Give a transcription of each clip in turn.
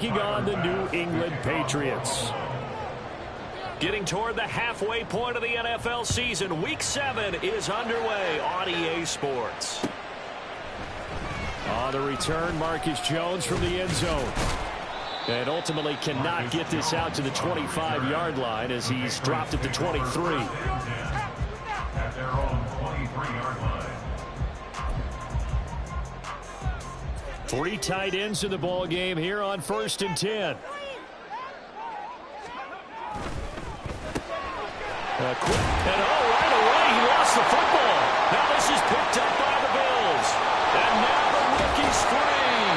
taking on the New England Patriots. Getting toward the halfway point of the NFL season, Week 7 is underway on EA Sports. On the return, Marcus Jones from the end zone. And ultimately cannot get this out to the 25-yard line as he's dropped at the 23. At their own 23-yard line. 3 tight ends in the ball game here on 1st and 10. And right away he lost the football. Now this is picked up by the Bills. And now the rookie's free.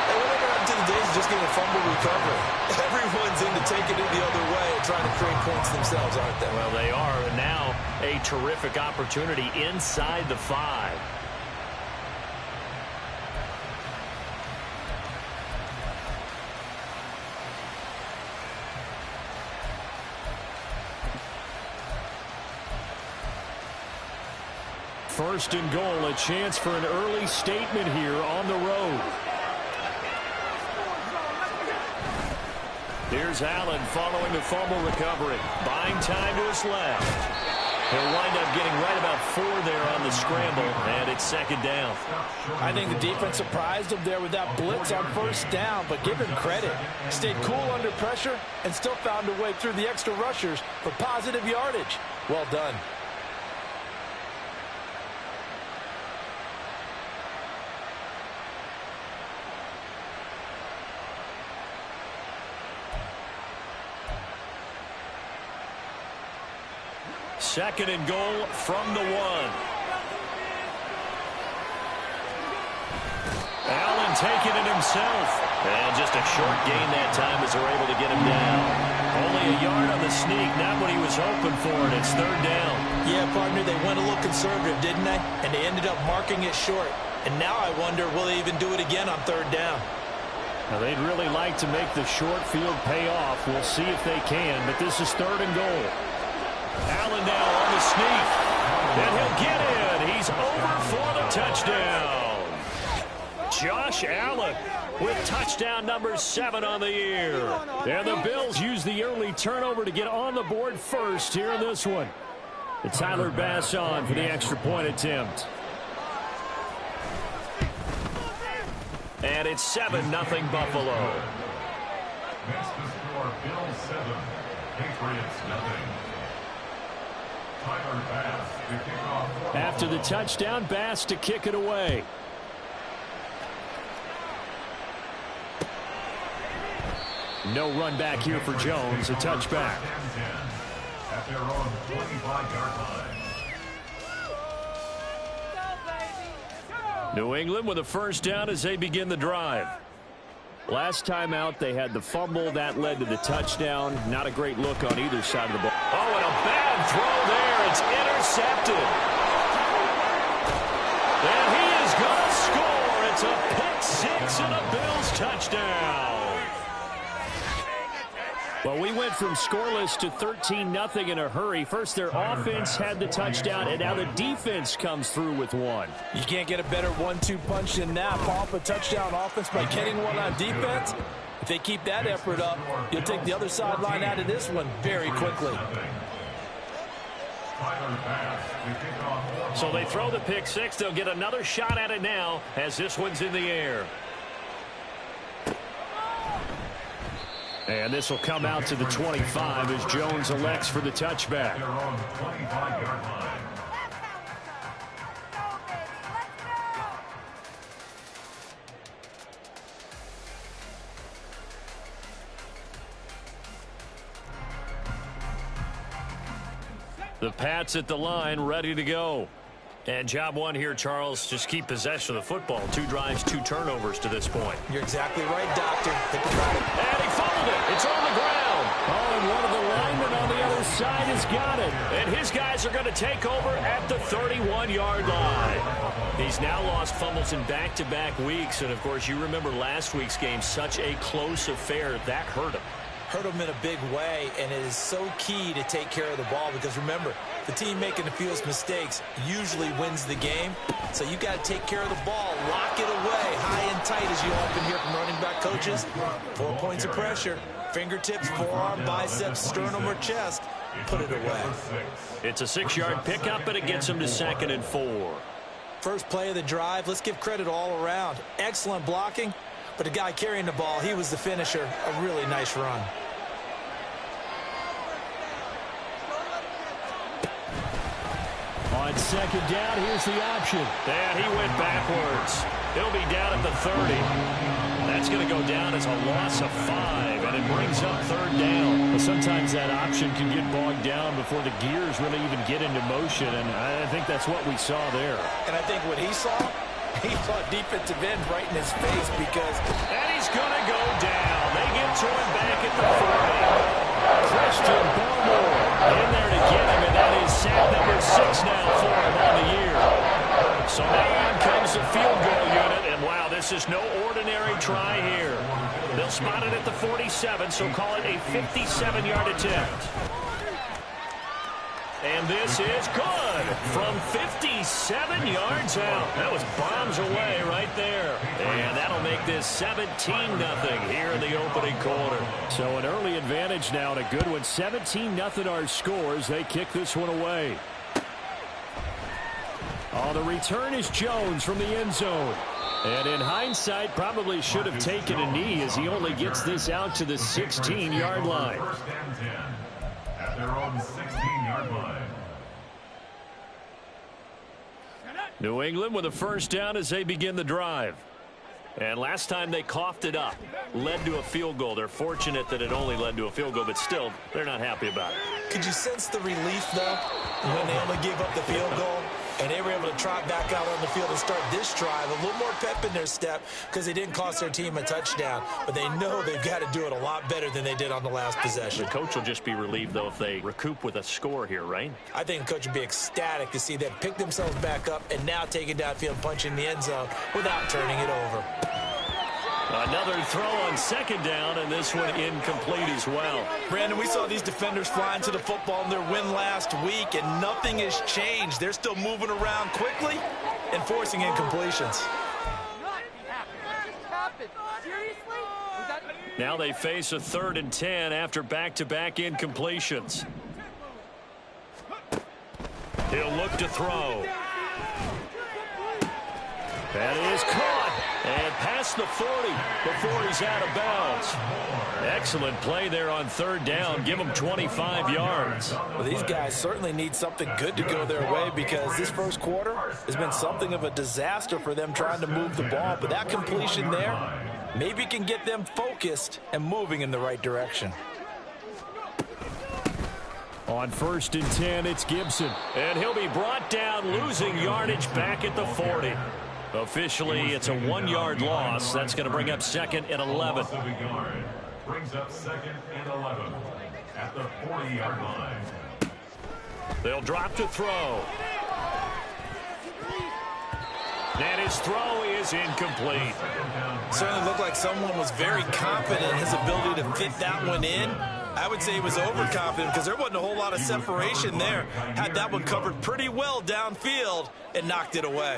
Hey, whatever happened to the days of just getting a fumble recovery? Everyone's into taking it the other way and trying to create points themselves, aren't they? Well, they are. And now a terrific opportunity inside the 5. First and goal, a chance for an early statement here on the road. Here's Allen following the fumble recovery. Buying time to his left. He'll wind up getting right about 4 there on the scramble, and it's 2nd down. I think the defense surprised him there with that blitz on 1st down, but give him credit. Stayed cool under pressure and still found a way through the extra rushers for positive yardage. Well done. Second and goal from the 1. Allen taking it himself. And just a short gain that time as they're able to get him down. Only a yard on the sneak, not what he was hoping for, and it's 3rd down. Yeah, partner, they went a little conservative, didn't they? And they ended up marking it short. And now I wonder, will they even do it again on 3rd down? Now, they'd really like to make the short field pay off. We'll see if they can, but this is 3rd and goal. Allen now on the sneak. And he'll get in. He's over for the touchdown. Josh Allen with touchdown number 7 on the year. And the Bills use the early turnover to get on the board first here in this one. And Tyler Bass on for the extra point attempt. And it's 7-0 Buffalo. Next to score, Bills 7, Patriots 0. Tyler Bass to kick off. After the touchdown, Bass to kick it away. No run back here for Jones, a touchback. At their own 25-yard line. New England with a 1st down as they begin the drive. Last time out, they had the fumble. That led to the touchdown. Not a great look on either side of the ball. Oh, and a bad throw there. It's intercepted. And he is going to score. It's a pick 6 and a Bills touchdown. Well, we went from scoreless to 13-0 in a hurry. First, their offense had the touchdown, and now the defense comes through with one. You can't get a better 1-2 punch than that. Pop a touchdown offense by getting one on defense. If they keep that effort up, you'll take the other sideline out of this one very quickly. So they throw the pick 6. They'll get another shot at it now as this one's in the air. And this will come out to the 25 as Jones elects for the touchback. Their own 25-yard line. The Pats at the line, ready to go. And job one here, Charles, just keep possession of the football. 2 drives, 2 turnovers to this point. You're exactly right, Doctor. Think about it. And he fumbled it. It's on the ground. Oh, and one of the linemen on the other side has got it. And his guys are going to take over at the 31-yard line. He's now lost fumbles in back-to-back weeks. And, of course, you remember last week's game, such a close affair. That hurt him. hurt them in a big way, and it is so key to take care of the ball because, remember, the team making the fewest mistakes usually wins the game. So you got to take care of the ball, lock it away, high and tight, as you often hear from running back coaches. 4 points of pressure, fingertips, forearm, biceps, sternum, or chest. Put it away. It's a 6-yard pickup, and it gets them to 2nd and 4. First play of the drive, let's give credit all around. Excellent blocking, but the guy carrying the ball, he was the finisher. A really nice run. On 2nd down, here's the option. And he went backwards. He'll be down at the 30. That's going to go down as a loss of 5, and it brings up 3rd down. Well, sometimes that option can get bogged down before the gears really even get into motion, and I think that's what we saw there. And I think what he saw defensive end right in his face because... And he's going to go down. They get to him back at the 40. Christian Barmore in there to get him, and that is sack number 6 now for him on the year. So now in comes the field goal unit, and wow, this is no ordinary try here. They'll spot it at the 47, so call it a 57-yard attempt. And this is good from 57 yards out. That was bombs away right there. And that'll make this 17-0 here in the opening quarter. So an early advantage now, and a good one. 17-0 our scores. They kick this one away. Oh, the return is Jones from the end zone. And in hindsight, probably should have taken a knee as he only gets this out to the 16-yard line. First and 10 at their own 16-yard line. New England with a first down as they begin the drive. And last time they coughed it up, led to a field goal. They're fortunate that it only led to a field goal, but still, they're not happy about it. Could you sense the relief, though, when they only gave up the field goal? And they were able to trot back out on the field and start this drive. A little more pep in their step because they didn't cost their team a touchdown. But they know they've got to do it a lot better than they did on the last possession. The coach will just be relieved, though, if they recoup with a score here, right? I think the coach would be ecstatic to see them pick themselves back up and now take it downfield, punch in the end zone without turning it over. Another throw on 2nd down, and this one incomplete as well. Brandon, we saw these defenders flying to the football in their win last week, and nothing has changed. They're still moving around quickly and forcing incompletions. Now they face a 3rd and 10 after back-to-back incompletions. He'll look to throw. That is caught. And past the 40 before he's out of bounds. Excellent play there on 3rd down. Give them 25 yards. Well, these guys certainly need something good to go their way because this first quarter has been something of a disaster for them trying to move the ball. But that completion there maybe can get them focused and moving in the right direction. On 1st and 10, it's Gibson. And he'll be brought down, losing yardage back at the 40. Officially, it's a 1-yard loss. That's going to bring up 2nd and 11. Brings up 2nd and 11 at the 40-yard line. They'll drop to throw. And his throw is incomplete. Certainly looked like someone was very confident in his ability to fit that one in. I would say he was overconfident because there wasn't a whole lot of separation there. Had that one covered pretty well downfield and knocked it away.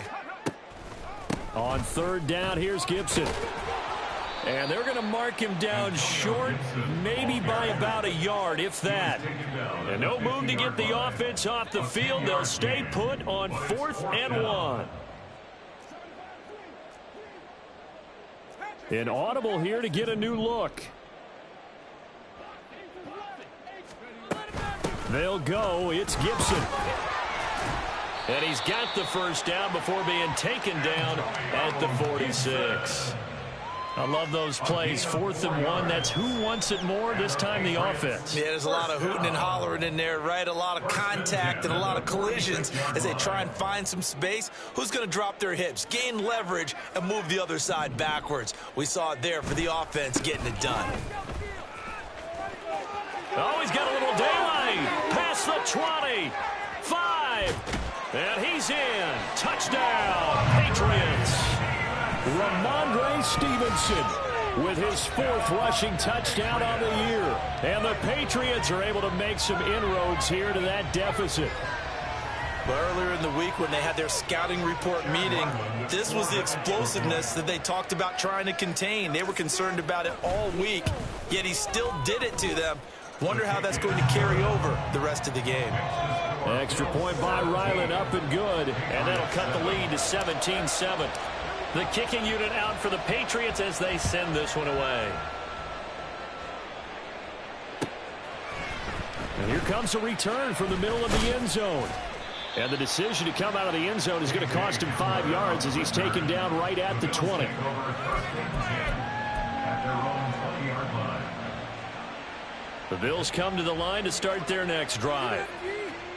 On 3rd down, here's Gibson. And they're going to mark him down short, maybe by about a yard, if that. And no move to get the offense off the field. They'll stay put on 4th and 1. An audible here to get a new look. They'll go. It's Gibson. And he's got the first down before being taken down at the 46. I love those plays. 4th and 1. That's who wants it more, this time the offense. Yeah, there's a lot of hooting and hollering in there, right? A lot of contact and a lot of collisions as they try and find some space. Who's going to drop their hips, gain leverage, and move the other side backwards? We saw it there for the offense getting it done. Oh, he's got a little daylight. Past the 20. 5. And he's in. Touchdown, Patriots. Ramondre Stevenson with his 4th rushing touchdown on the year. And the Patriots are able to make some inroads here to that deficit. But earlier in the week when they had their scouting report meeting, this was the explosiveness that they talked about trying to contain. They were concerned about it all week, yet he still did it to them. Wonder how that's going to carry over the rest of the game. Extra point by Ryland, up and good. And that'll cut the lead to 17-7. The kicking unit out for the Patriots as they send this one away. And here comes a return from the middle of the end zone. And the decision to come out of the end zone is going to cost him 5 yards as he's taken down right at the 20. The Bills come to the line to start their next drive.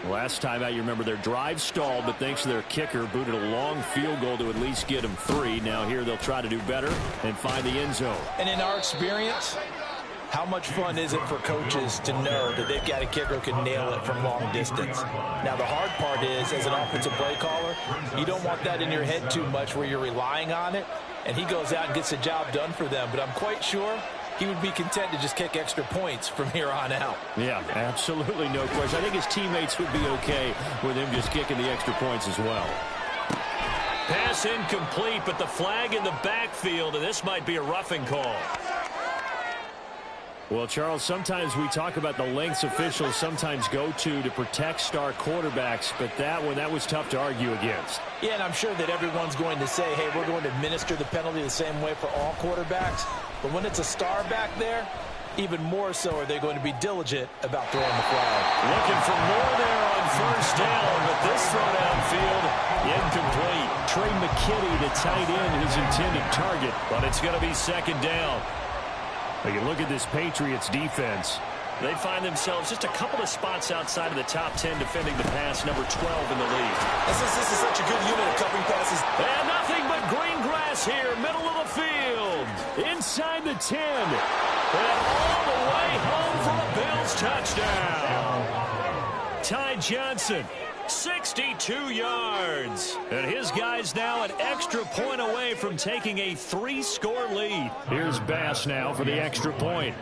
Last time out, you remember their drive stalled, but thanks to their kicker, booted a long field goal to at least get them 3. Now here they'll try to do better and find the end zone. And in our experience, how much fun is it for coaches to know that they've got a kicker who can nail it from long distance? Now, the hard part is, as an offensive play caller, you don't want that in your head too much where you're relying on it, and he goes out and gets the job done for them. But I'm quite sure he would be content to just kick extra points from here on out. Yeah, absolutely no question. I think his teammates would be okay with him just kicking the extra points as well. Pass incomplete, but the flag in the backfield, and this might be a roughing call. Well, Charles, sometimes we talk about the lengths officials sometimes go to protect star quarterbacks, but that was tough to argue against. Yeah, and I'm sure that everyone's going to say, hey, we're going to administer the penalty the same way for all quarterbacks. But when it's a star back there, even more so are they going to be diligent about throwing the flag. Looking for more there on first down, but this throw downfield, incomplete. Trey McKinney, the tight end, his intended target, but it's going to be second down. You look at this Patriots defense. They find themselves just a couple of spots outside of the top 10 defending the pass, number 12 in the league. This is such a good unit of covering passes. And nothing but green grass here, middle of the field. Inside the 10. And all the way home for a Bills touchdown. Ty Johnson, 62 yards. And his guys now an extra point away from taking a 3-score lead. Here's Bass now for the extra point.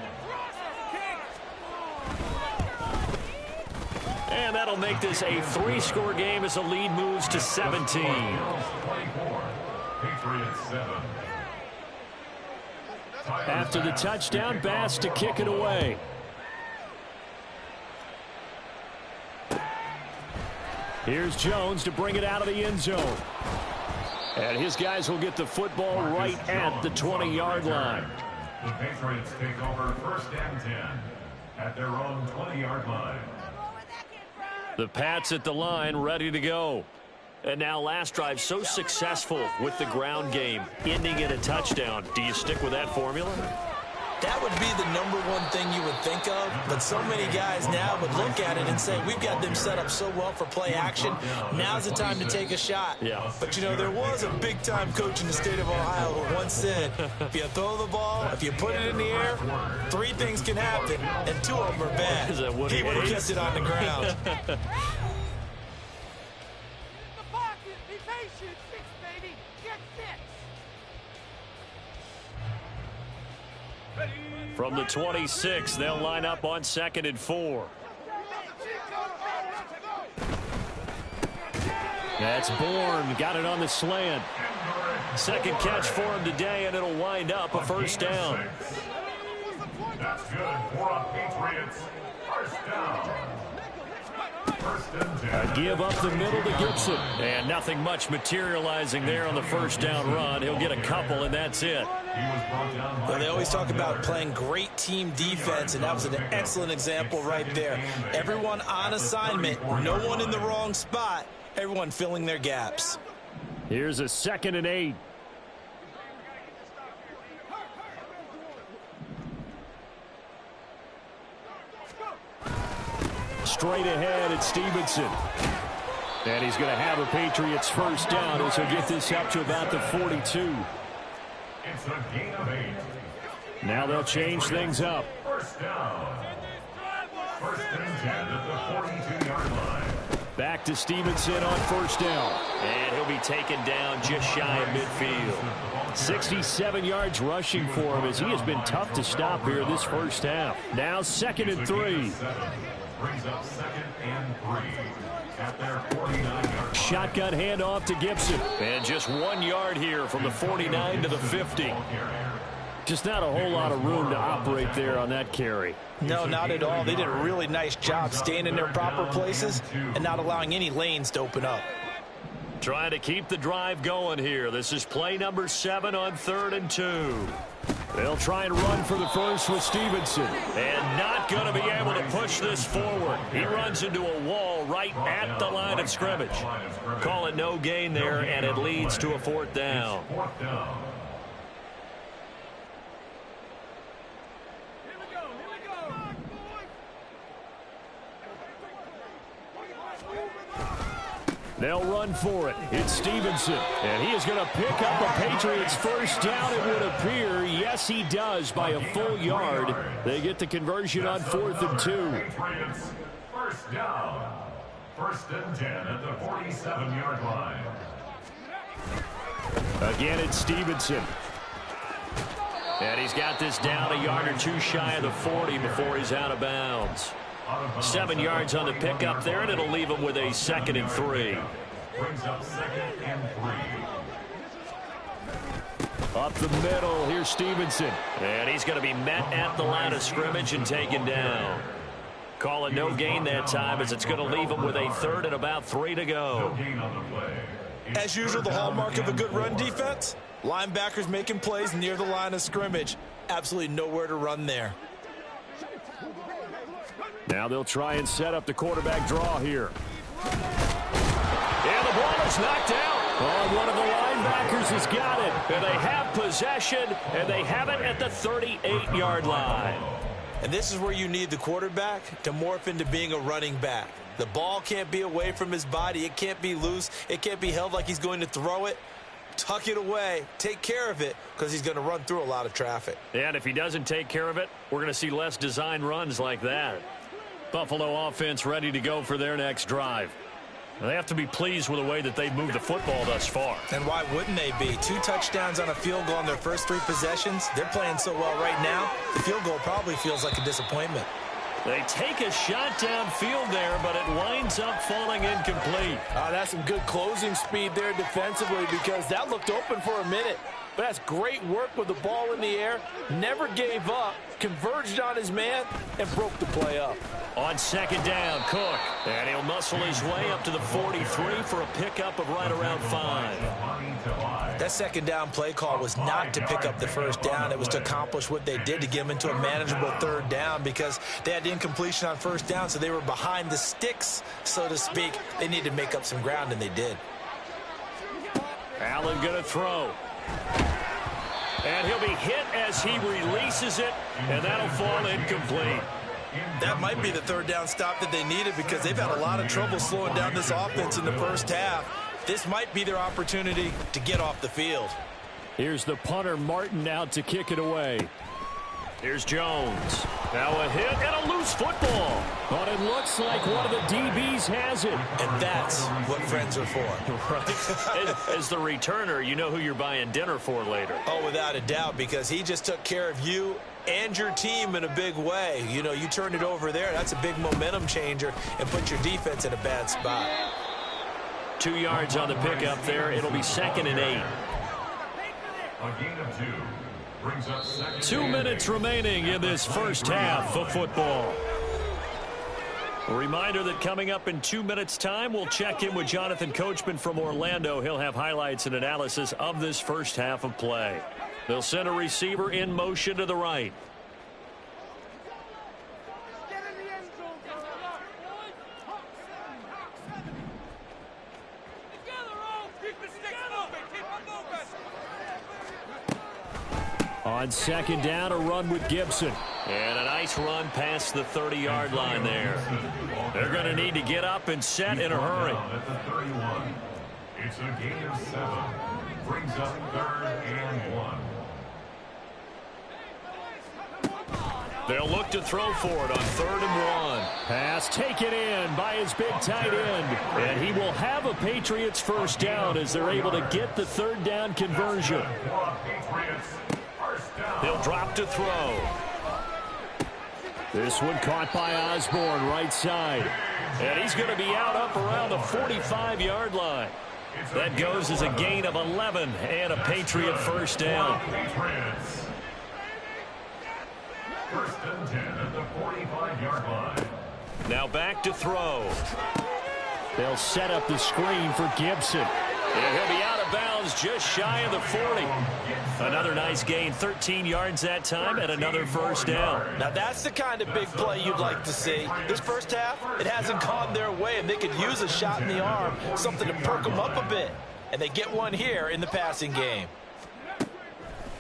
And that'll make this a 3-score game as the lead moves to 17. 24, Patriots 7. After the touchdown, Bass to kick it away. Here's Jones to bring it out of the end zone. And his guys will get the football right at the 20-yard line. The Patriots take over 1st and 10 at their own 20-yard line. The Pats at the line, ready to go. And now last drive so successful with the ground game, ending in a touchdown. Do you stick with that formula? That would be the #1 thing you would think of, but so many guys now would look at it and say, we've got them set up so well for play action. Now's the time to take a shot. Yeah. But, you know, there was a big-time coach in the state of Ohio who once said, if you throw the ball, if you put it in the air, 3 things can happen, and 2 of them are bad. Is that what he he would have hates? kept it on the ground. From the 26, they'll line up on 2nd and 4. That's Bourne. Got it on the slant. Second catch for him today, and it'll wind up a 1st down. That's good for a Patriots 1st down. 1st and 10. Give up the middle to Gibson. And nothing much materializing there on the 1st down run. He'll get a couple, and that's it. Well, they always talk about playing great team defense, and that was an excellent example right there. Everyone on assignment, no one in the wrong spot, everyone filling their gaps. Here's a 2nd and 8. Straight ahead at Stevenson. And he's going to have a Patriots 1st down as he'll get this up to about the 42. It's a gain of 8. Now they'll change things up. 1st down. 1st and 10 at the 42-yard line. Back to Stevenson on first down. And he'll be taken down just shy of midfield. 67 yards rushing for him as he has been tough to stop here this first half. Now 2nd and 3. Brings up 2nd and 3 at their 49-yard. Shotgun handoff to Gibson. And just 1 yard here from the 49 to the 50. Just not a whole lot of room to operate there on that carry. No, not at all. They did a really nice job staying in their proper places and not allowing any lanes to open up. Trying to keep the drive going here. This is play number 7 on 3rd and 2. They'll try and run for the first with Stevenson. And not going to be able to push this forward. He runs into a wall right at the line of scrimmage. Call it no gain there, and it leads to a 4th down. They'll run for it. It's Stevenson. And he is going to pick up a Patriots first down, it would appear. Yes, he does by a full yard. They get the conversion on 4th and 2. Patriots first down. 1st and 10 at the 47-yard line. Again, it's Stevenson. And he's got this down a yard or two shy of the 40 before he's out of bounds. 7 yards on the pickup there, and it'll leave him with a 2nd and 3. Brings up 2nd and 3. Up the middle, here's Stevenson. And he's going to be met at the line of scrimmage and taken down. Call it no gain that time, as it's going to leave him with a 3rd and about 3 to go. As usual, the hallmark of a good run defense, linebackers making plays near the line of scrimmage. Absolutely nowhere to run there. Now they'll try and set up the quarterback draw here. And the ball is knocked out. Oh, one of the linebackers has got it. And they have possession, and they have it at the 38-yard line. And this is where you need the quarterback to morph into being a running back. The ball can't be away from his body. It can't be loose. It can't be held like he's going to throw it. Tuck it away. Take care of it, because he's going to run through a lot of traffic. And if he doesn't take care of it, we're going to see less design runs like that. Buffalo offense ready to go for their next drive. They have to be pleased with the way that they've moved the football thus far. And why wouldn't they be? 2 touchdowns on a field goal in their first 3 possessions. They're playing so well right now, the field goal probably feels like a disappointment. They take a shot downfield there, but it winds up falling incomplete. That's some good closing speed there defensively, because that looked open for a minute. But that's great work with the ball in the air. Never gave up, converged on his man, and broke the play up. On 2nd down, Cook. And he'll muscle his way up to the 43 for a pickup of right around 5. That 2nd down play call was not to pick up the first down. It was to accomplish what they did, to get them into a manageable 3rd down, because they had incompletion on first down, so they were behind the sticks, so to speak. They needed to make up some ground, and they did. Allen going to throw. And he'll be hit as he releases it, and that'll fall incomplete. That might be the 3rd down stop that they needed, because they've had a lot of trouble slowing down this offense in the first half. This might be their opportunity to get off the field. Here's the punter, Martin, out to kick it away. Here's Jones. Now a hit and a loose football. But it looks like one of the DBs has it. And that's what friends are for. Right. As the returner, you know who you're buying dinner for later. Oh, without a doubt, because he just took care of you and your team in a big way. You know, you turned it over there. That's a big momentum changer and put your defense in a bad spot. 2 yards on the pickup there. It'll be 2nd and 8. A gain of 2. Brings up 2nd. 2 minutes remaining in this first half of football. A reminder that coming up in 2 minutes' time, we'll check in with Jonathan Coachman from Orlando. He'll have highlights and analysis of this first half of play. They'll send a receiver in motion to the right. On 2nd down, a run with Gibson. And a nice run past the 30-yard line there. They're going to need to get up and set in a hurry. At the 31. It's a gain of 7. Brings up 3rd and 1. They'll look to throw for it on 3rd and 1. Pass taken in by his big tight end. And he will have a Patriots first down as they're able to get the 3rd down conversion. They'll drop to throw. This one caught by Osborne, right side. And he's going to be out up around the 45-yard line. That goes as a gain of 11 and a Patriot first down. First and 10 at the 45-yard line. Now back to throw. They'll set up the screen for Gibson. And he'll be out of bounds just shy of the 40. Another nice gain, 13 yards that time, and another first down. Now that's the kind of big play you'd like to see. This first half, it hasn't gone their way, and they could use a shot in the arm, something to perk them up a bit. And they get one here in the passing game.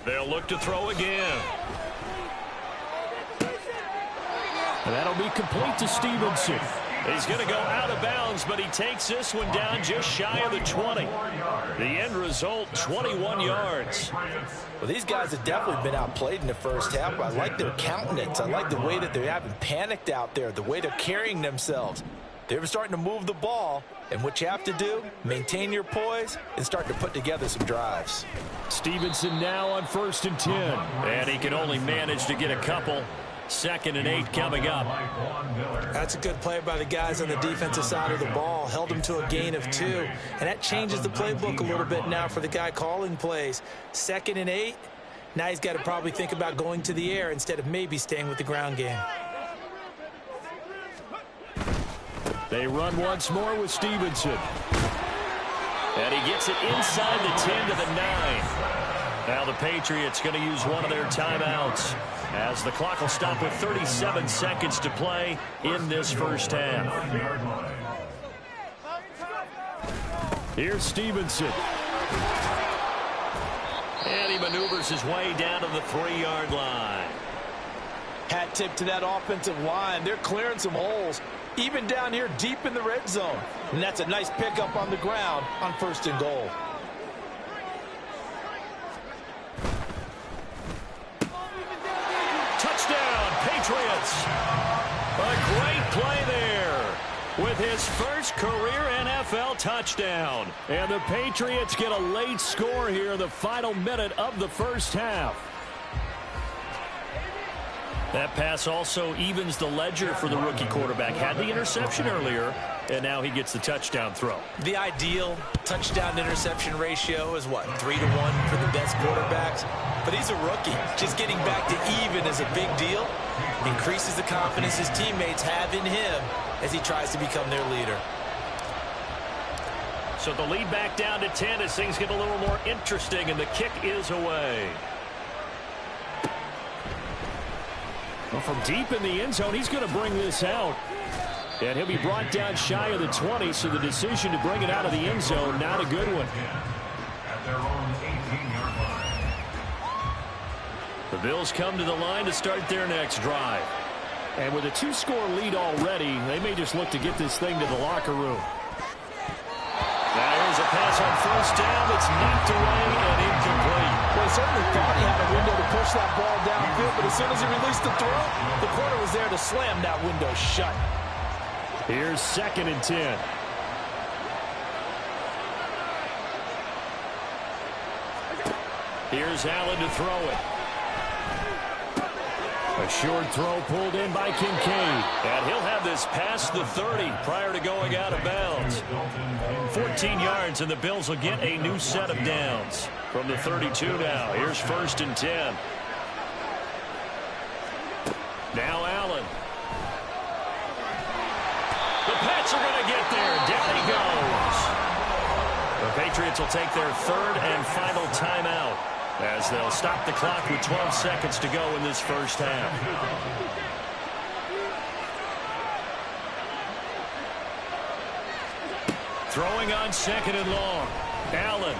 They'll look to throw again. And that'll be complete to Stevenson. He's going to go out of bounds, but he takes this one down just shy of the 20. The end result, 21 yards. Well, these guys have definitely been outplayed in the first half. I like their countenance. I like the way that they haven't panicked out there, the way they're carrying themselves. They're starting to move the ball, and what you have to do, maintain your poise and start to put together some drives. Stevenson now on 1st and 10. And he can only manage to get a couple. 2nd and 8 coming up. That's a good play by the guys on the defensive side of the ball. Held them to a gain of 2. And that changes the playbook a little bit now for the guy calling plays. 2nd and 8. Now he's got to probably think about going to the air instead of maybe staying with the ground game. They run once more with Stevenson. And he gets it inside the 10 to the 9. Now the Patriots going to use one of their timeouts, as the clock will stop with 37 seconds to play in this first half. Here's Stevenson. And he maneuvers his way down to the 3-yard line. Hat tip to that offensive line. They're clearing some holes, even down here deep in the red zone. And that's a nice pickup on the ground on 1st and goal. Touchdown, Patriots. A great play there with his first career NFL touchdown. And the Patriots get a late score here in the final minute of the first half. That pass also evens the ledger for the rookie quarterback. Had the interception earlier, and now he gets the touchdown throw. The ideal touchdown-interception ratio is what, 3 to 1 for the best quarterbacks? But he's a rookie. Just getting back to even is a big deal. Increases the confidence his teammates have in him as he tries to become their leader. So the lead back down to 10 as things get a little more interesting, and the kick is away. Well, from deep in the end zone, he's going to bring this out. And he'll be brought down shy of the 20, so the decision to bring it out of the end zone, not a good one. At their own 18-yard line. The Bills come to the line to start their next drive. And with a 2-score lead already, they may just look to get this thing to the locker room. Now here's a pass on 1st down that's knocked away and incomplete. Well, he certainly thought he had a window to push that ball downfield, but as soon as he released the throw, the corner was there to slam that window shut. Here's 2nd and 10. Here's Allen to throw it. A short throw pulled in by Kincaid. And he'll have this past the 30 prior to going out of bounds. 14 yards, and the Bills will get a new set of downs. From the 32 now, here's 1st and 10. Now Allen. The Pats are going to get there. Down he goes. The Patriots will take their 3rd and final timeout, as they'll stop the clock with 12 seconds to go in this first half. Throwing on 2nd and long. Allen.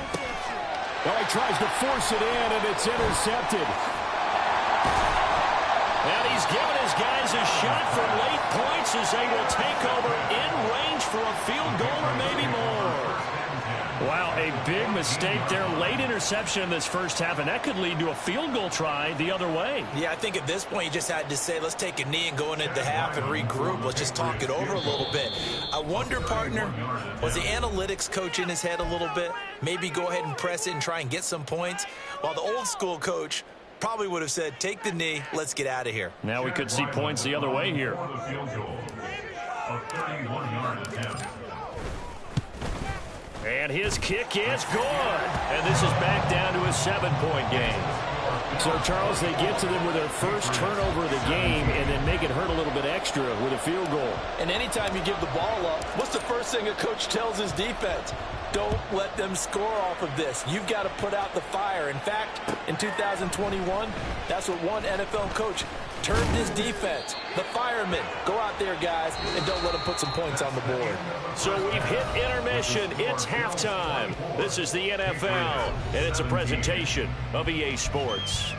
Well, he tries to force it in, and it's intercepted. And he's given his guys a shot for late points as they will take over in range for a field goal or maybe more. Wow, a big mistake there. Late interception in this first half, and that could lead to a field goal try the other way. Yeah, I think at this point you just had to say, let's take a knee and go into the half and regroup. Let's just talk it over a little bit. I wonder, partner, was the analytics coach in his head a little bit? Maybe go ahead and press it and try and get some points? While the old school coach probably would have said, take the knee, let's get out of here. Now we could see points the other way here. A 31-yard attempt. And his kick is good. And this is back down to a 7-point game. So, Charles, they get to them with their first turnover of the game and then make it hurt a little bit extra with a field goal. And anytime you give the ball up, what's the first thing a coach tells his defense? Don't let them score off of this. You've got to put out the fire. In fact, in 2021, that's what one NFL coach termed his defense. The firemen. Go out there, guys, and don't let them put some points on the board. So we've hit intermission. It's halftime. This is the NFL, and it's a presentation of EA Sports.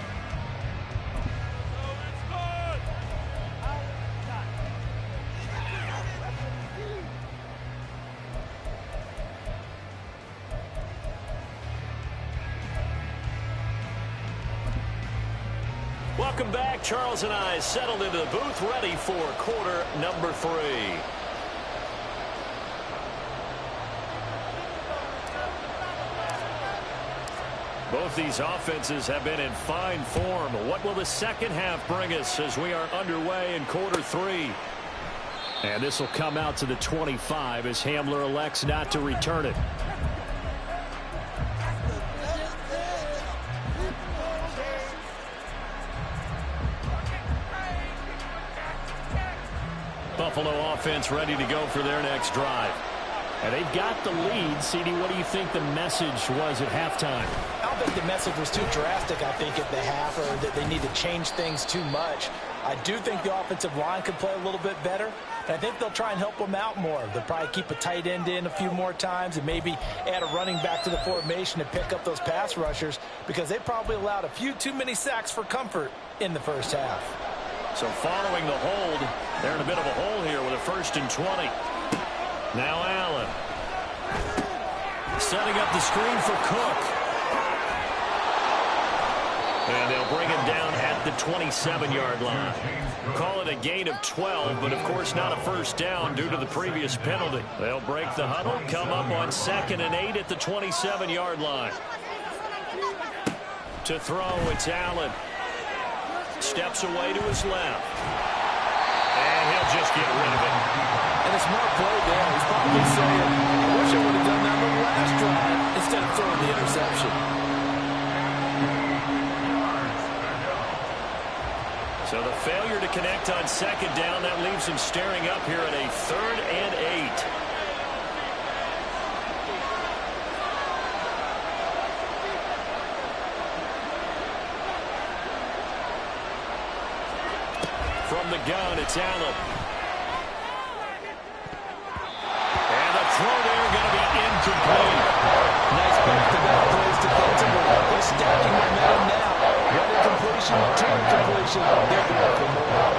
Welcome back. Charles and I settled into the booth, ready for quarter number 3. Both these offenses have been in fine form. What will the second half bring us as we are underway in quarter 3? And this will come out to the 25 as Hamler elects not to return it. Buffalo offense ready to go for their next drive. And they've got the lead. CD, what do you think the message was at halftime? I don't think the message was too drastic, I think, at the half, or that they need to change things too much. I do think the offensive line could play a little bit better, and I think they'll try and help them out more. They'll probably keep a tight end in a few more times and maybe add a running back to the formation to pick up those pass rushers, because they probably allowed a few too many sacks for comfort in the first half. So following the hold, they're in a bit of a hole here with a 1st and 20. Now Allen. Setting up the screen for Cook. And they'll bring him down at the 27-yard line. Call it a gain of 12, but of course not a first down due to the previous penalty. They'll break the huddle, come up on 2nd and 8 at the 27-yard line. To throw, it's Allen. Steps away to his left. And he'll just get rid of it. And a smart play there. He's probably saying, I wish I would have done that on the last drive instead of throwing the interception. So the failure to connect on 2nd down, that leaves him staring up here at a 3rd and 8. From the gun, it's Allen. And the throw there going to be incomplete. Nice back-to-back plays defensively. They're stacking momentum now. One incompletion, 2 incompletion. They're going for more.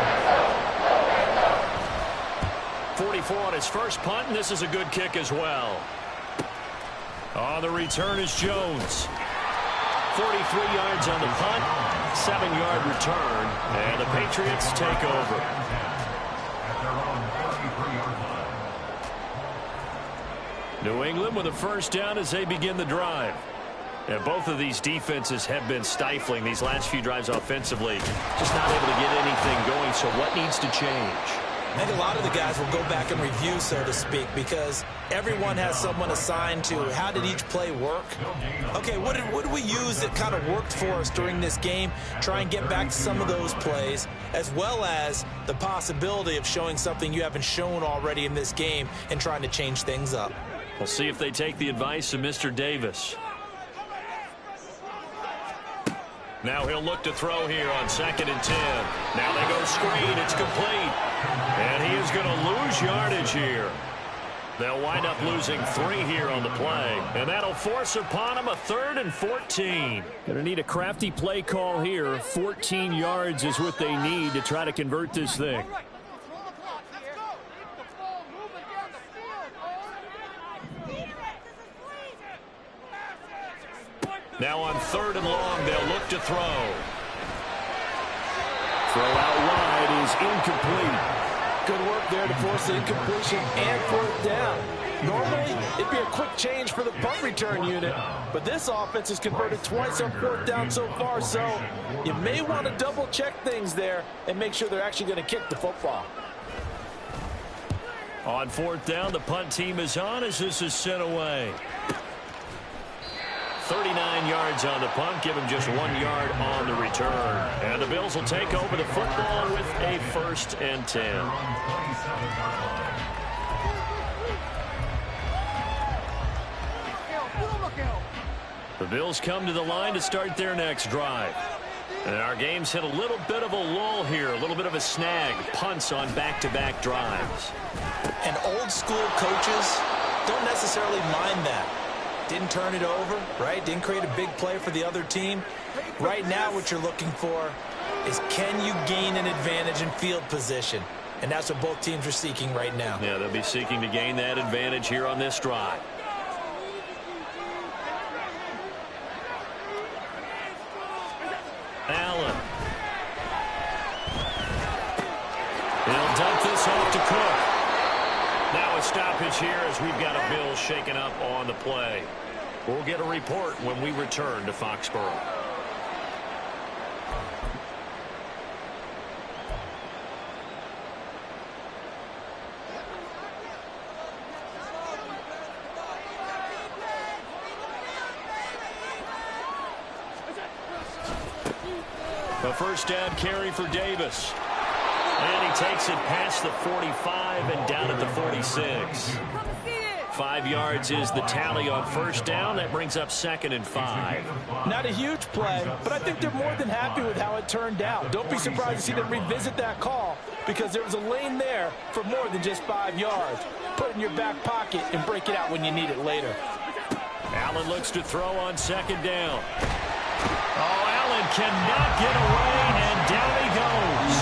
44 on his first punt, and this is a good kick as well. On the return is Jones. 43 yards on the punt, 7-yard return, and the Patriots take over. New England with a first down as they begin the drive. And both of these defenses have been stifling these last few drives offensively. Just not able to get anything going, so what needs to change? I think a lot of the guys will go back and review, so to speak, because everyone has someone assigned to how did each play work. Okay, what did we use that kind of worked for us during this game? Try and get back to some of those plays, as well as the possibility of showing something you haven't shown already in this game and trying to change things up. We'll see if they take the advice of Mr. Davis. Now he'll look to throw here on 2nd and 10. Now they go screen. It's complete. And he is going to lose yardage here. They'll wind up losing 3 here on the play. And that'll force upon him a 3rd and 14. Going to need a crafty play call here. 14 yards is what they need to try to convert this thing. Now on 3rd and long, they'll look to throw. Throw out wide is incomplete. Good work there to force the incompletion and 4th down. Normally, it'd be a quick change for the punt return unit, but this offense has converted twice on 4th down so far, so you may want to double-check things there and make sure they're actually going to kick the football. On 4th down, the punt team is on as this is sent away. 39 yards on the punt, give him just 1 yard on the return. And the Bills will take over the football with a 1st and 10. The Bills come to the line to start their next drive. And our game's hit a little bit of a lull here, a little bit of a snag. Punts on back-to-back drives. And old school coaches don't necessarily mind that. Didn't turn it over, right? Didn't create a big play for the other team. Right now what you're looking for is, can you gain an advantage in field position? And that's what both teams are seeking right now. Yeah, they'll be seeking to gain that advantage here on this drive. Allen. He'll dump this off to Cook. Now a stoppage here as we've got a Bill shaken up on the play. We'll get a report when we return to Foxborough. A 1st down carry for Davis. And he takes it past the 45 and down at the 46. 5 yards is the tally on 1st down. That brings up 2nd and 5. Not a huge play, but I think they're more than happy with how it turned out. Don't be surprised to see them revisit that call, because there was a lane there for more than just 5 yards. Put it in your back pocket and break it out when you need it later. Allen looks to throw on 2nd down. Oh, Allen cannot get away, and down he goes.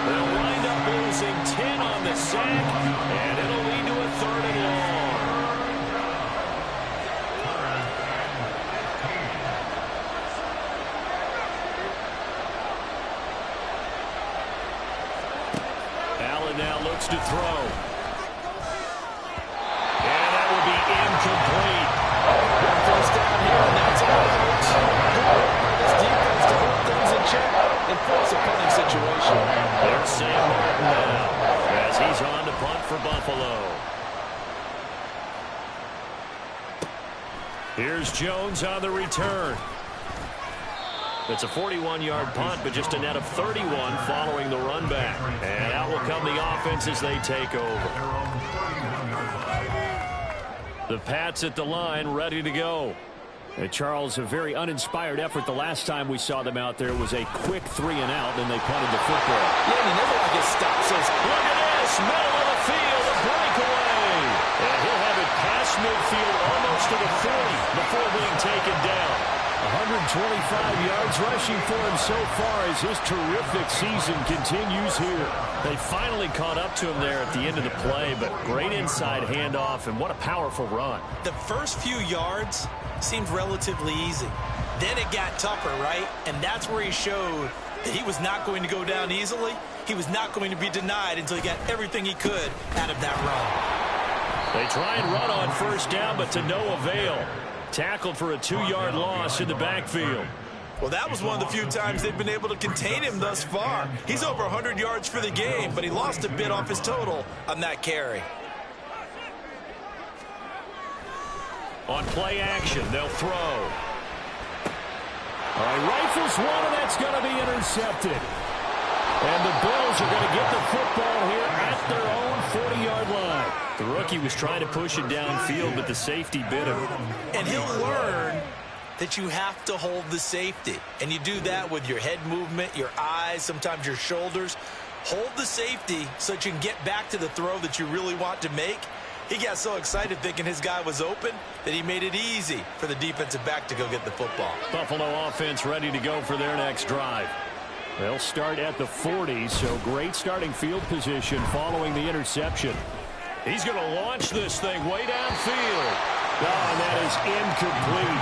They'll wind up losing 10 on the sack, and it'll lead to a 3rd and long. Allen now looks to throw. And that will be incomplete. 1st down here, and that's all it takes. Good work by this defense to hold things in check and force a punting situation. There's Sam Martin now as he's on to punt for Buffalo. Here's Jones on the return. It's a 41-yard punt, but just a net of 31 following the run back. And out will come the offense as they take over. The Pats at the line, ready to go. And Charles, a very uninspired effort the last time we saw them out there was a quick 3 and out, and they punted the football. Yeah, and he never like it stops. Look at this, middle of the field, a breakaway. And he'll have it past midfield almost to the 40 before being taken down. 125 yards rushing for him so far as his terrific season continues here. They finally caught up to him there at the end of the play, but great inside handoff, and what a powerful run. The first few yards seemed relatively easy. Then it got tougher, right? And that's where he showed that he was not going to go down easily. He was not going to be denied until he got everything he could out of that run. They try and run on 1st down, but to no avail. Tackled for a 2-yard loss in the backfield. Well, that was one of the few times they've been able to contain him thus far. He's over 100 yards for the game, but he lost a bit off his total on that carry. On play action, they'll throw. All right, rifles one, and that's going to be intercepted. And the Bills are going to get the football here at their own 40-yard line. The rookie was trying to push it downfield, but the safety bit him. And he'll learn that you have to hold the safety. And you do that with your head movement, your eyes, sometimes your shoulders. Hold the safety so that you can get back to the throw that you really want to make. He got so excited thinking his guy was open that he made it easy for the defensive back to go get the football. Buffalo offense ready to go for their next drive. They'll start at the 40, so great starting field position following the interception. He's going to launch this thing way downfield. Oh, and that is incomplete.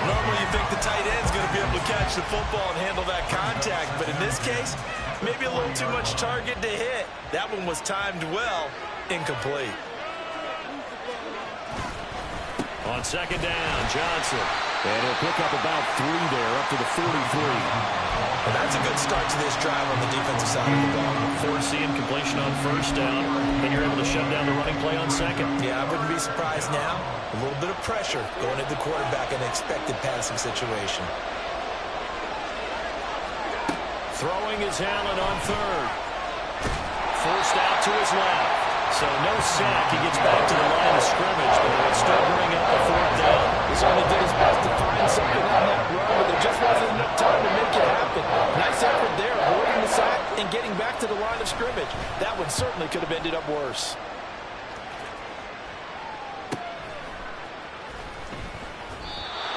Normally you think the tight end's going to be able to catch the football and handle that contact, but in this case, maybe a little too much target to hit. That one was timed well, incomplete. On second down, Johnson. And he'll pick up about 3 there, up to the 43. Well, that's a good start to this drive on the defensive side of the ball. Force the incompletion on first down, and you're able to shut down the running play on second. Yeah, I wouldn't be surprised now. A little bit of pressure going at the quarterback in an expected passing situation. Throwing is Allen on third. Forced out to his left. So no sack. He gets back to the line of scrimmage, but he'll still bring up the 4th down. He certainly did his best to find something on that run, but there just wasn't enough time to make it happen. Nice effort there, avoiding the sack and getting back to the line of scrimmage. That one certainly could have ended up worse.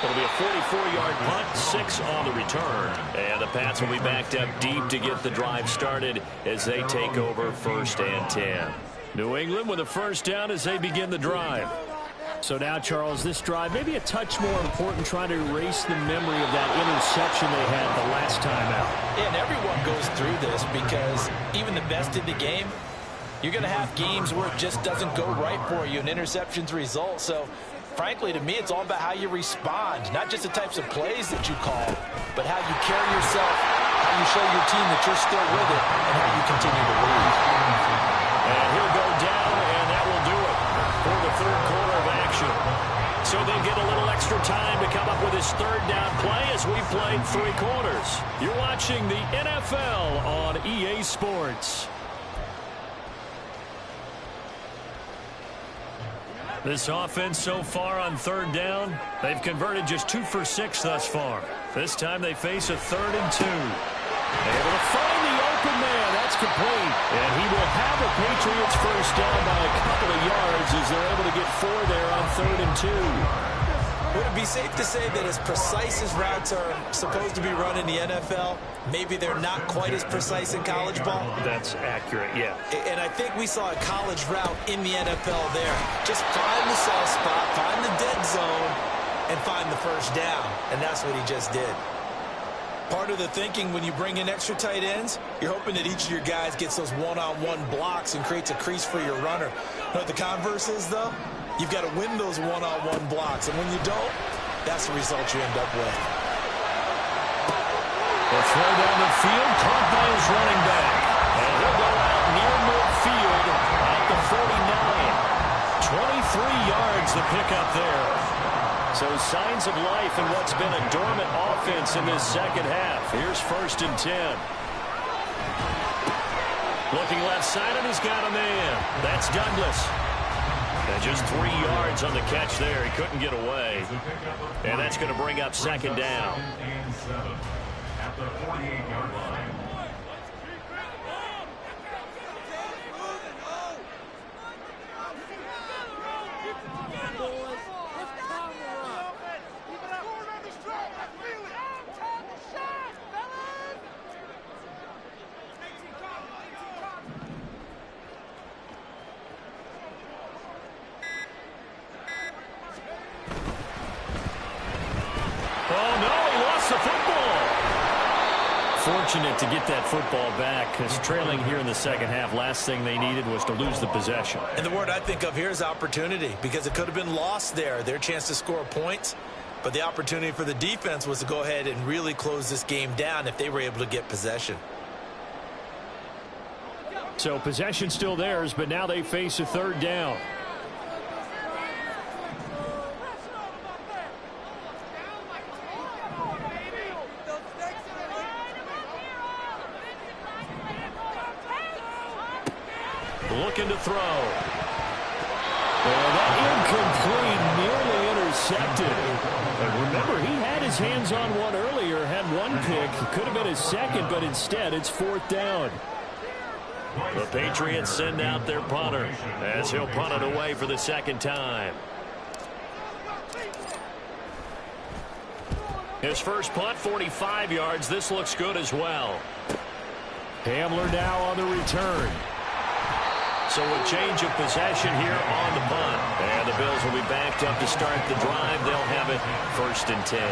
It'll be a 44-yard punt, 6 on the return. And the Pats will be backed up deep to get the drive started as they take over 1st and 10. New England with a first down as they begin the drive. So now, Charles, this drive maybe a touch more important, trying to erase the memory of that interception they had the last time out. Yeah, and everyone goes through this because even the best in the game, you're going to have games where it just doesn't go right for you, and interceptions result. So, frankly, to me, it's all about how you respond, not just the types of plays that you call, but how you carry yourself, how you show your team that you're still with it, and how you continue to lead. And he'll go down, and that will do it for the 3rd quarter of action. So they'll get a little extra time to come up with his 3rd down play as we played 3 quarters. You're watching the NFL on EA Sports. This offense so far on 3rd down, they've converted just 2 for 6 thus far. This time they face a 3rd and 2. Able to find the open man. That's complete. And he will have a Patriots first down by a couple of yards as they're able to get 4 there on 3rd and 2. Would it be safe to say that as precise as routes are supposed to be run in the NFL, maybe they're not quite as precise in college ball? That's accurate, yeah. And I think we saw a college route in the NFL there. Just find the soft spot, find the dead zone, and find the first down. And that's what he just did. Part of the thinking when you bring in extra tight ends, you're hoping that each of your guys gets those one-on-one blocks and creates a crease for your runner. You know what the converse is, though? You've got to win those one-on-one blocks, and when you don't, that's the result you end up with. The throw down the field, caught by his running back. And he'll go out near midfield at the 49. 23 yards the pickup there. So signs of life in what's been a dormant offense in this second half. Here's 1st and 10. Looking left side, and he's got a man. That's Douglas. And just 3 yards on the catch there. He couldn't get away. And that's going to bring up 2nd down. At the 48-yard line. Fortunate to get that football back, because trailing here in the second half, last thing they needed was to lose the possession. And the word I think of here is opportunity, because it could have been lost there, their chance to score points. But the opportunity for the defense was to go ahead and really close this game down if they were able to get possession. So possession still theirs, but now they face a 3rd down. Looking to throw. And that incomplete, nearly intercepted. And remember, he had his hands on one earlier, had one pick. Could have been his second, but instead it's 4th down. The Patriots send out their punter as he'll punt it away for the 2nd time. His first punt, 45 yards. This looks good as well. Hamler now on the return. So a change of possession here on the punt. And the Bills will be backed up to start the drive. They'll have it 1st and 10.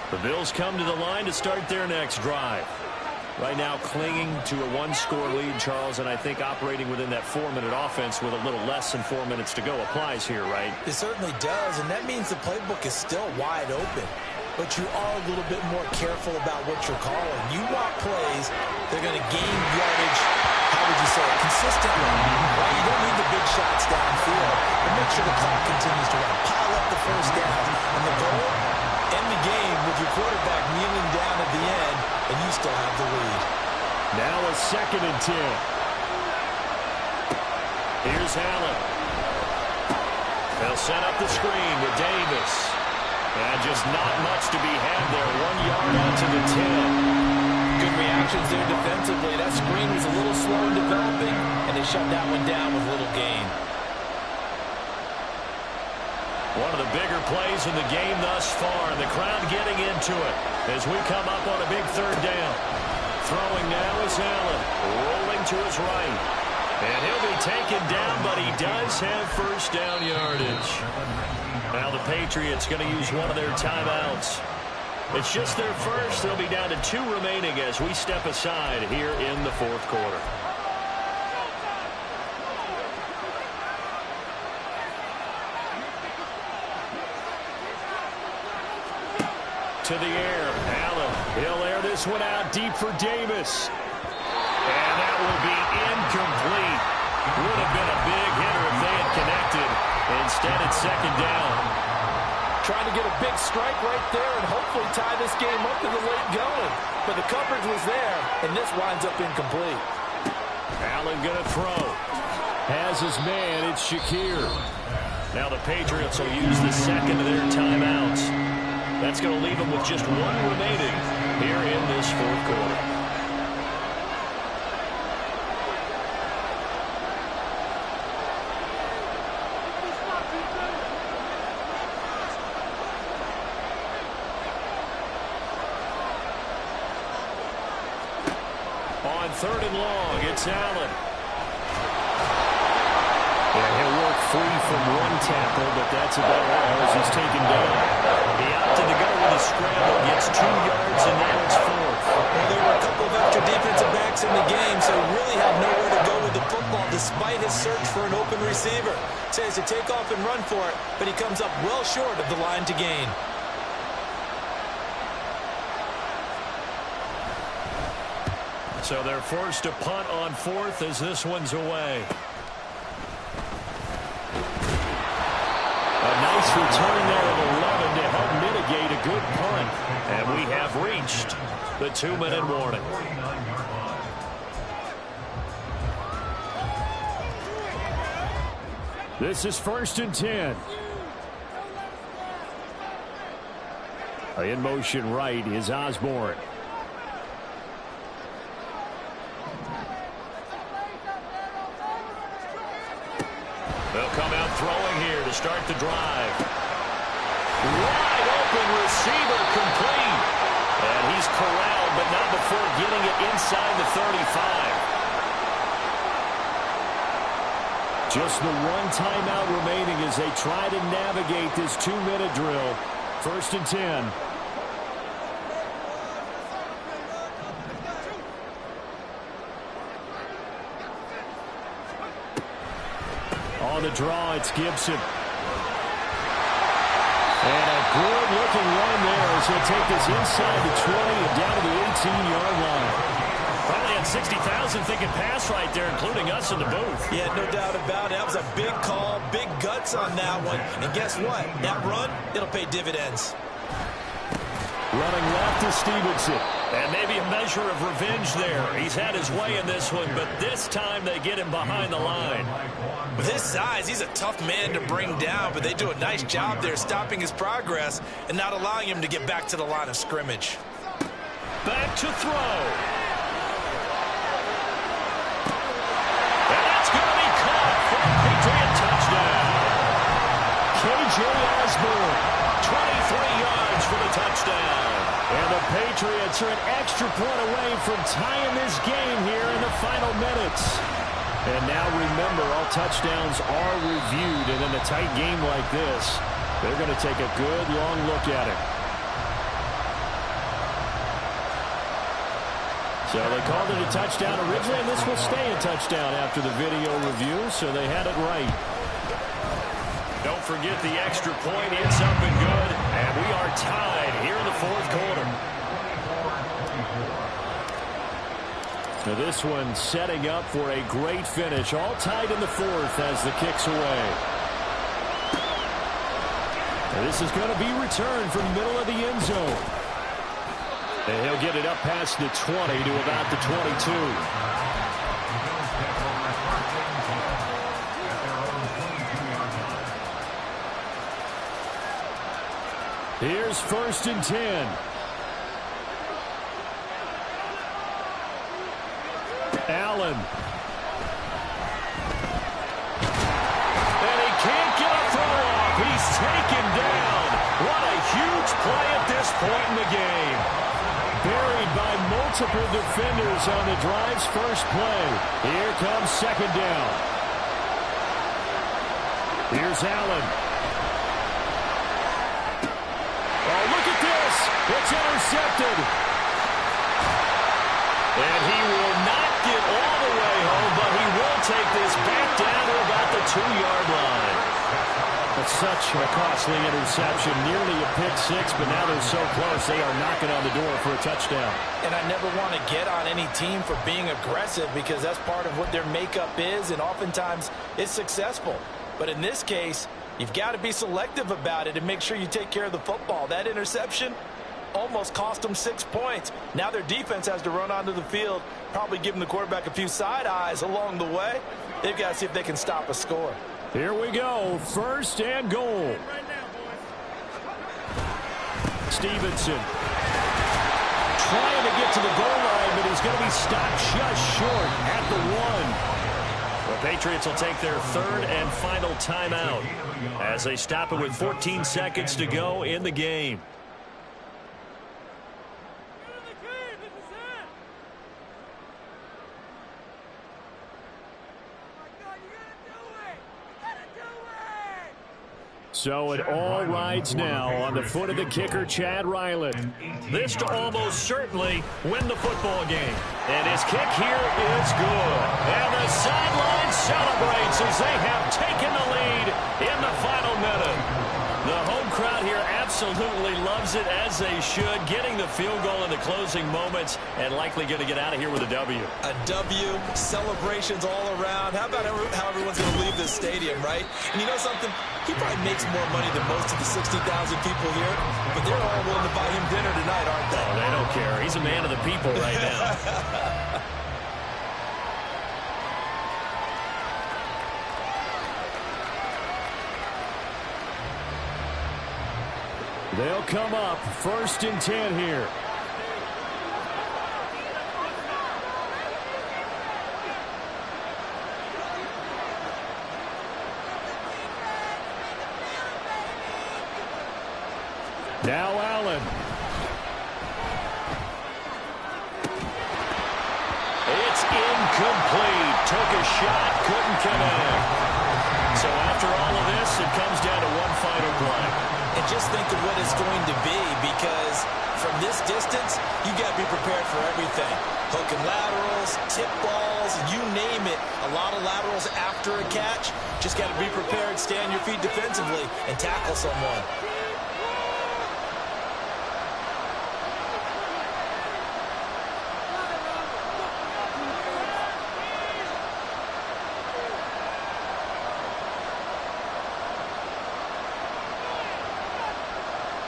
The Bills come to the line to start their next drive. Right now clinging to a one-score lead, Charles, and I think operating within that 4-minute offense with a little less than 4 minutes to go applies here, right? It certainly does, and that means the playbook is still wide open. But you are a little bit more careful about what you're calling. You want plays, they're going to gain yardage, how would you say it, consistently. Right? You don't need the big shots downfield, but make sure the clock continues to run. Pile up the first down. And the goal, end the game with your quarterback kneeling down at the end, and you still have the lead. Now a 2nd and 10. Here's Allen. They'll set up the screen with Davis. And just not much to be had there. 1 yard out to the 10. Good reactions there defensively. That screen was a little slow in developing, and they shut that one down with little gain. One of the bigger plays in the game thus far. The crowd getting into it as we come up on a big 3rd down. Throwing now is Allen. Rolling to his right. And he'll be taken down, but he does have 1st down yardage. Now the Patriots going to use one of their timeouts. It's just their first. They'll be down to 2 remaining as we step aside here in the 4th quarter. To the air. Allen. He'll air this one out deep for Davis. And that will be incomplete. Would have been a big hitter if they had connected. Instead, it's 2nd down. Trying to get a big strike right there and hopefully tie this game up in the late going. But the coverage was there, and this winds up incomplete. Allen going to throw. Has his man. It's Shakir. Now the Patriots will use the 2nd of their timeouts. That's going to leave them with just 1 remaining here in this 4th quarter. On 3rd and long, it's Allen. And he'll work free from 1 tackle, but that's about all as he's taken down. He opted to go with a scramble, gets 2 yards, and now it's 4th. Well, there were a couple of extra defensive backs in the game, so he really had nowhere to go with the football despite his search for an open receiver. So he has to take off and run for it, but he comes up well short of the line to gain. So they're forced to punt on 4th as this one's away. A nice return there of 11 to help mitigate a good punt. And we have reached the 2-minute warning. This is 1st and 10. In motion right is Osborne. They'll come out throwing here to start the drive. Wide open receiver complete. And he's corralled, but not before getting it inside the 35. Just the 1 timeout remaining as they try to navigate this 2-minute drill. 1st and 10. On the draw, it's Gibson. And a good-looking run there as he'll take this inside the 20 and down to the 18-yard line. Probably had 60,000 thinking pass right there, including us in the booth. Yeah, no doubt about it. That was a big call, big guts on that one. And guess what? That run, it'll pay dividends. Running left is Stevenson. And maybe a measure of revenge there. He's had his way in this one, but this time they get him behind the line. With his size, he's a tough man to bring down, but they do a nice job there stopping his progress and not allowing him to get back to the line of scrimmage. Back to throw. Patriots are an extra point away from tying this game here in the final minutes. And now remember, all touchdowns are reviewed, and in a tight game like this, they're going to take a good long look at it. So they called it a touchdown originally, and this will stay a touchdown after the video review, so they had it right. Don't forget the extra point. It's up and good, and we are tied here in the fourth quarter. Now this one setting up for a great finish, all tied in the fourth as the kick's away. Now this is going to be returned from the middle of the end zone. And he'll get it up past the 20 to about the 22. Here's 1st and 10. Allen. And he can't get a throw off. He's taken down. What a huge play at this point in the game. Buried by multiple defenders on the drive's first play. Here comes 2nd down. Here's Allen. Oh, look at this. It's intercepted. And he will not get all the way home, but he will take this back down to about the 2-yard line. That's such a costly interception, nearly a pick six, but now they're so close they are knocking on the door for a touchdown. And I never want to get on any team for being aggressive because that's part of what their makeup is, and oftentimes it's successful. But in this case, you've got to be selective about it and make sure you take care of the football. That interception almost cost them 6 points. Now their defense has to run onto the field, probably giving the quarterback a few side eyes along the way. They've got to see if they can stop a score. Here we go, 1st and goal. Stevenson trying to get to the goal line, but he's going to be stopped just short at the 1. The Patriots will take their 3rd and final timeout as they stop it with 14 seconds to go in the game. So it all rides now on the foot of the kicker, Chad Ryland. This to almost certainly win the football game. And his kick here is good. And the sideline celebrates as they have taken the lead in the final minute. The home crowd here absolutely loves it, as they should, getting the field goal in the closing moments and likely going to get out of here with a W. A W, celebrations all around. How about how everyone's going to leave this stadium, right? And you know something? He probably makes more money than most of the 60,000 people here, but they're all willing to buy him dinner tonight, aren't they? Oh, they don't care. He's a man of the people right now. They'll come up 1st and 10 here. Now Allen. It's incomplete. Took a shot, couldn't connect. So after all of this, it comes down to one final play. And just think of what it's going to be, because from this distance, you got to be prepared for everything. Hook and laterals, tip balls, you name it. A lot of laterals after a catch. Just got to be prepared, stay on your feet defensively, and tackle someone.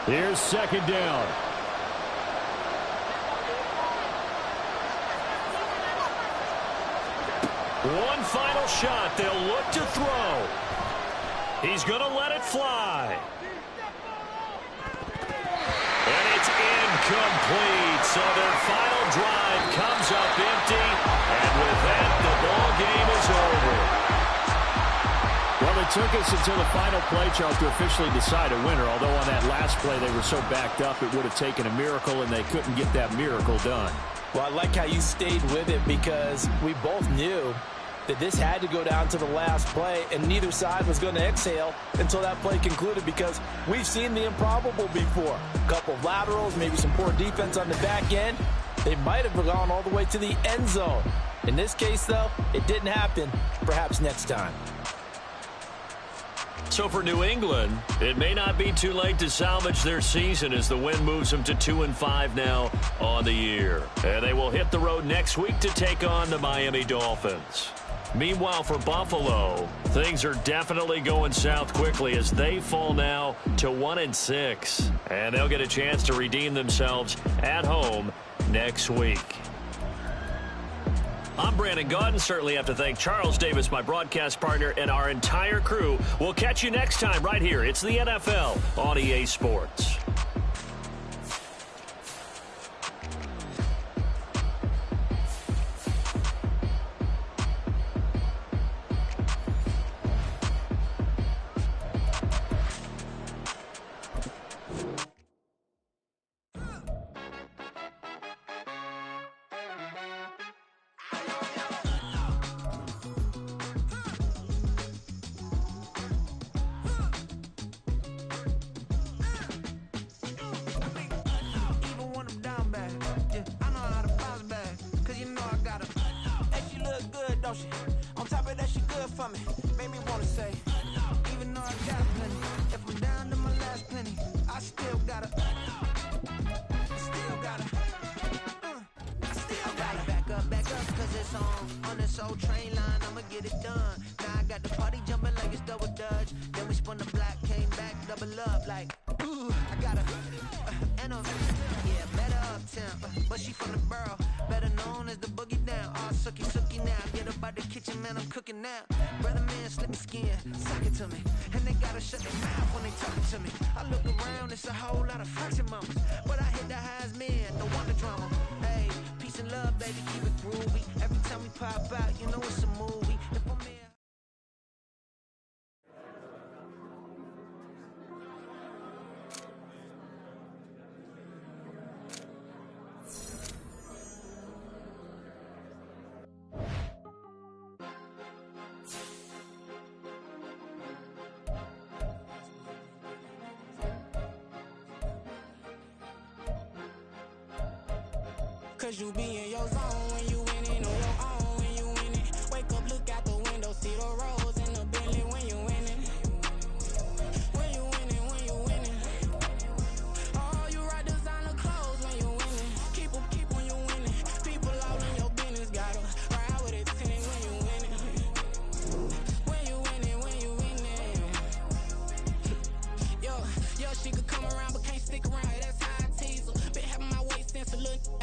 Here's 2nd down. One final shot. They'll look to throw. He's going to let it fly. And it's incomplete. So their final drive comes up empty. And with that, the ball game is over. Well, the took us until the final play, Charles, to officially decide a winner, although on that last play they were so backed up it would have taken a miracle, and they couldn't get that miracle done. Well, I like how you stayed with it because we both knew that this had to go down to the last play, and neither side was going to exhale until that play concluded because we've seen the improbable before. A couple of laterals, maybe some poor defense on the back end. They might have gone all the way to the end zone. In this case, though, it didn't happen. Perhaps next time. So for New England, it may not be too late to salvage their season as the win moves them to 2-5 now on the year. And they will hit the road next week to take on the Miami Dolphins. Meanwhile, for Buffalo, things are definitely going south quickly as they fall now to 1-6. And they'll get a chance to redeem themselves at home next week. I'm Brandon Gaudin. Certainly have to thank Charles Davis, my broadcast partner, and our entire crew. We'll catch you next time right here. It's the NFL on EA Sports. On top of that, she good for me. Made me wanna say, even though I got plenty, if I'm down to my last penny, I still gotta back up, cause it's on this old train line, I'ma get it done. Now I got the party jumping like it's double dutch. Then we spun the block, came back, double up, like, ooh, I got a, and yeah, better uptown, but she from the borough, better known as the boogie down, all sucky now, get up out the kitchen, man, I'm cooking now. Brother man, slip me skin, suck it to me, and they gotta shut their mouth when they talking to me. I look around, it's a whole lot of fraction mamas, but I hit the highs, man, don't want the drama. Hey, peace and love, baby, keep it groovy. Every time we pop out, you know it's a movie. If I'm here, cause you be in your zone when you winning on your own when you winning. Wake up, look out the window, see the rose in the Bentley when you winning. When you winning. Oh, you ride designer clothes when you winning. Keep when you winning. People all in your business, gotta ride with it tinted when you winning. When you winning. Yo, she could come around but can't stick around. That's how I tease her. Been having my waist since a little.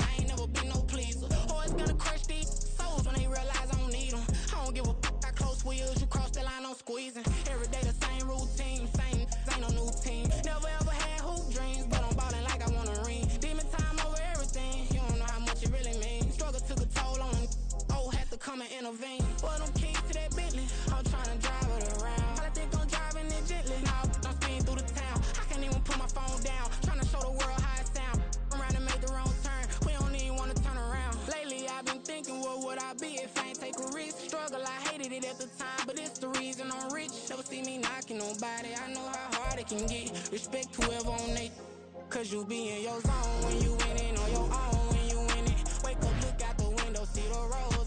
Be no pleaser. Always gonna crush these souls when they realize I don't need them. I don't give a fuck. I close wheels, you cross the line, I'm squeezing. Every day the same routine, same, ain't no new team. Never ever had hoop dreams, but I'm ballin' like I wanna ring. Demon time over everything, you don't know how much it really means. Struggle took a toll on them, had to come and intervene. Boy, them keys to that Bentley, I'm trying to drive it around. I think I'm driving it gently, now I'm speeding through the town. I can't even put my phone down, trying to show the world how it sound. Around and make the wrong turn, we don't even wanna turn around. Lately I've been thinking, what would I be if I ain't take a risk? Struggle, I hated it at the time, but it's the reason I'm rich. Never see me knocking nobody, I know how hard it can get. Respect whoever on they, cause you be in your zone when you winning on your own when you winning. Wake up, look out the window, see the road